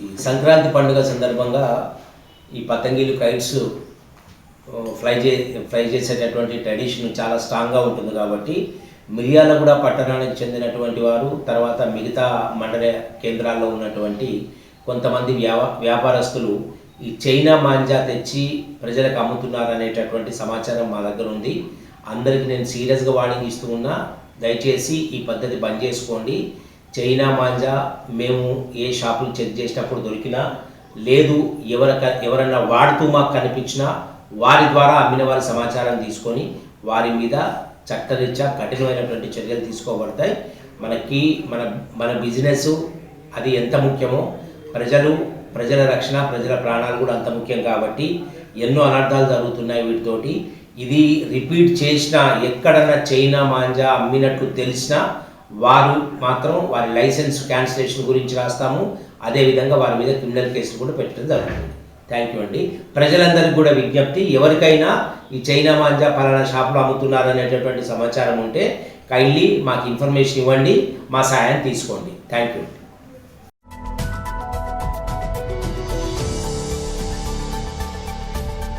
ఈ సంక్రాంతి పండుగ సందర్భంగా ఈ పతంగిలు కైట్స్ ఫ్లై చేసేటటువంటి ట్రెడిషన్ చాలా స్ట్రాంగ్గా ఉంటుంది కాబట్టి మిర్యాలగూడ పట్టణానికి చెందినటువంటి వారు తర్వాత మిగతా మండల కేంద్రాల్లో ఉన్నటువంటి కొంతమంది వ్యాపారస్తులు ఈ చైనా మాంజా తెచ్చి ప్రజలకు అమ్ముతున్నారనేటటువంటి సమాచారం మా దగ్గర ఉంది. అందరికీ నేను సీరియస్గా వార్నింగ్ ఇస్తూ ఉన్నా, దయచేసి ఈ పద్ధతి బంద్ చేసుకోండి. చైనా మాంజా మేము ఏ షాపులు చెక్ చేసినప్పుడు దొరికినా లేదు, ఎవరన్నా వాడుతూ మాకు కనిపించినా వారి ద్వారా అమ్మిన వారి సమాచారం తీసుకొని వారి మీద చట్టరీత్యా కఠినమైనటువంటి చర్యలు తీసుకోబడతాయి. మన బిజినెస్ అది ఎంత ముఖ్యమో ప్రజల రక్షణ, ప్రజల ప్రాణాలు కూడా అంత ముఖ్యం కాబట్టి ఎన్నో అనర్థాలు జరుగుతున్నాయి వీటితోటి. ఇది రిపీట్ చేసినా ఎక్కడన్నా చైనా మాంజా అమ్మినట్టు తెలిసినా వారు మాత్రం వారి లైసెన్స్ క్యాన్సిలేషన్ గురించి రాస్తాము. అదేవిధంగా వారి మీద క్రిమినల్ కేసులు కూడా పెట్టడం జరుగుతుంది. థ్యాంక్ యూ అండి. ప్రజలందరికీ కూడా విజ్ఞప్తి, ఎవరికైనా ఈ చైనా మాంజా పలానా షాపులో అమ్ముతున్నారనేటటువంటి సమాచారం ఉంటే కైండ్లీ మాకు ఇన్ఫర్మేషన్ ఇవ్వండి, మా సహాయం తీసుకోండి. Thank you.